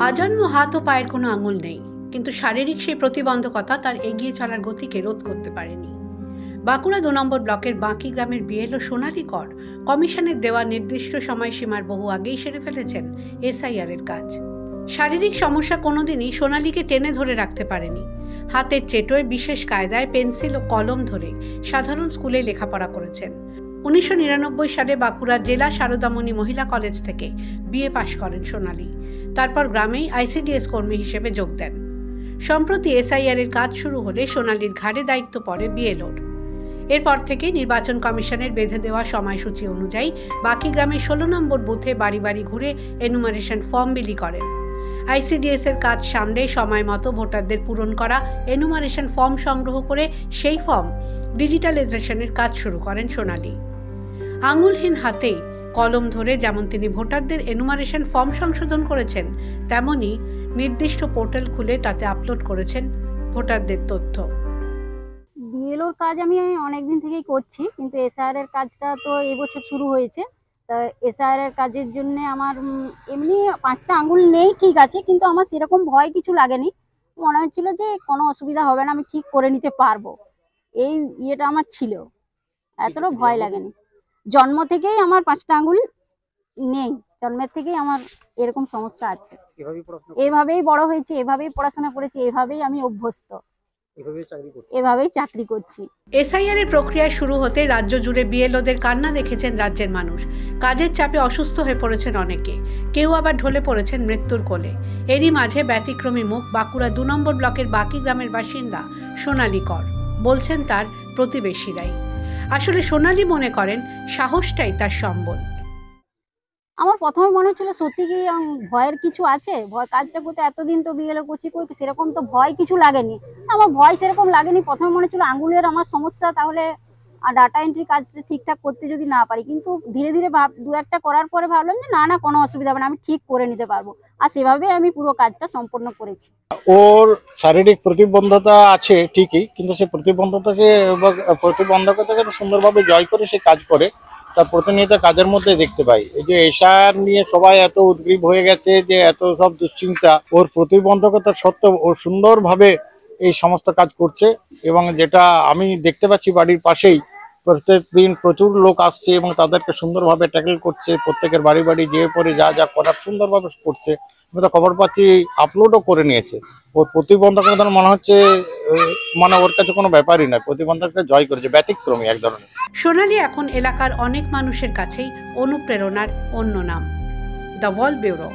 আজন্ম হাত ও পায়ের কোনো আঙুল নেই, কিন্তু শারীরিক সেই প্রতিবন্ধকতা তার এগিয়ে চলার গতিকে রোধ করতে পারেনি। বাঁকুড়া ২ নম্বর ব্লকের বাঁকি গ্রামের বিএলও সোনালী কর কমিশনের দেওয়া নির্দিষ্ট সময়সীমার বহু আগেই সেরে ফেলেছেন এসআইআর এর কাজ। শারীরিক সমস্যা কোনোদিনই সোনালীকে টেনে ধরে রাখতে পারেনি। হাতের চেটোয় বিশেষ কায়দায় পেন্সিল ও কলম ধরে সাধারণ স্কুলে লেখাপড়া করেছেন। ১৯৯৯ সালে বাঁকুড়া জেলা শারদামণি মহিলা কলেজ থেকে বিএ পাশ করেন সোনালী। তারপর গ্রামেই আইসিডিএস কর্মী হিসেবে যোগ দেন। সম্প্রতি এসআইআর এর কাজ শুরু হলে সোনালীর ঘাড়ে দায়িত্ব পড়ে বিএলওর। এরপর থেকে নির্বাচন কমিশনের বেঁধে দেওয়া সময়সূচি অনুযায়ী বাকি গ্রামে ১৬ নম্বর বুথে বাড়ি বাড়ি ঘুরে এনুমারেশন ফর্ম বিলি করেন। আইসিডিএস এর কাজ সামলে সময় মতো ভোটারদের পূরণ করা এনুমারেশন ফর্ম সংগ্রহ করে সেই ফর্ম ডিজিটালাইজেশনের কাজ শুরু করেন সোনালী। আঙুলহীন হাতে কলম ধরে যেমন তিনি ভোটারদের এনুমারেশন ফর্ম সংশোধন করেছেন, তেমনি নির্দিষ্ট পোর্টাল খুলে তাতে আপলোড করেছেন ভোটারদের তথ্য। বিএলওর কাজ আমি অনেকদিন থেকেই করছি, কিন্তু এসআইআর এর কাজটা তো এবছর শুরু হয়েছে। তা এসআইআর এর কাজের জন্য আমার এমনি 5টা আঙুল নেই, ঠিক আছে, কিন্তু আমার সেরকম ভয় কিছু লাগেনি। মনে হচ্ছিল যে কোনো অসুবিধা হবে না, আমি ঠিক করে নিতে পারবো, এই ইয়েটা আমার ছিল, এতটা ভয় লাগেনি। জন্ম থেকেই আমার 5টা আঙুল নেই, জন্মের থেকেই আমার এরকম সমস্যা আছে। এভাবেই বড় হয়েছে, এভাবেই পড়াশোনা করেছি, এভাবেই আমি অভ্যস্ত, এভাবেই চাকরি করছি। এসআইআর এর প্রক্রিয়া শুরু হতে রাজ্য জুড়ে বিএলওদের কান্না দেখেছেন রাজ্যের মানুষ। কাজের চাপে অসুস্থ হয়ে পড়েছেন অনেকে, কেউ আবার ঢলে পড়েছেন মৃত্যুর কোলে। এরই মাঝে ব্যতিক্রমী মুখ বাঁকুড়া ২ নম্বর ব্লকের বাকি গ্রামের বাসিন্দা সোনালী কর। বলছেন তার প্রতিবেশীরাই। আসলে সোনালী মনে করেন সাহসটাই তার সম্বল। আমার প্রথমে মনে হচ্ছিল সত্যি কি ভয়ের কিছু আছে, কাজটা করতে এতদিন তো বিএলও করছি, সেরকম তো ভয় কিছু লাগেনি। আমার ভয় সেরকম লাগেনি। প্রথমে মনে হচ্ছিল আঙুলের আমার সমস্যা, তাহলে ডাটা এন্ট্রি কাজটা ঠিকঠাক করতে যদি না পারি, কিন্তু ধীরে ধীরে দু একটা করার পরে ভাবলাম যে না কোনো অসুবিধা হবে না, আমি ঠিক করে নিতে পারবো। আর সেভাবে আমি পুরো কাজটা সম্পন্ন করেছি। ওর শারীরিক প্রতিবন্ধকতা আছে ঠিকই, কিন্তু সে প্রতিবন্ধকতাকে সুন্দরভাবে জয় করে সে কাজ করে। তার প্রতিনিয়ত কাজের মধ্যে দেখতে পাই। এই যে এশার নিয়ে সবাই এত উদ্গ্রীব হয়ে গেছে, যে এত সব দুশ্চিন্তা, ওর প্রতিবন্ধকতা সত্ত্বেও ও সুন্দরভাবে এই সমস্ত কাজ করছে। এবং যেটা আমি দেখতে পাচ্ছি বাড়ির পাশেই প্রত্যেক দিন প্রচুর লোক আসছে এবং তাদেরকে সুন্দরভাবে ট্যাকেল করছে। প্রত্যেকের বাড়ি বাড়ি যেয়ে পরে যা যা করার সুন্দরভাবে করছে। আমি তো খবর পাচ্ছি আপলোডও করে নিয়েছে। ওর প্রতিবন্ধকতা মনে হচ্ছে মানে ওর কাছে কোনো ব্যাপারই নয়, প্রতিবন্ধকতা জয় করেছে, ব্যতিক্রমী এক ধরনের। সোনালী এখন এলাকার অনেক মানুষের কাছেই অনুপ্রেরণার অন্য নাম। The world bureau.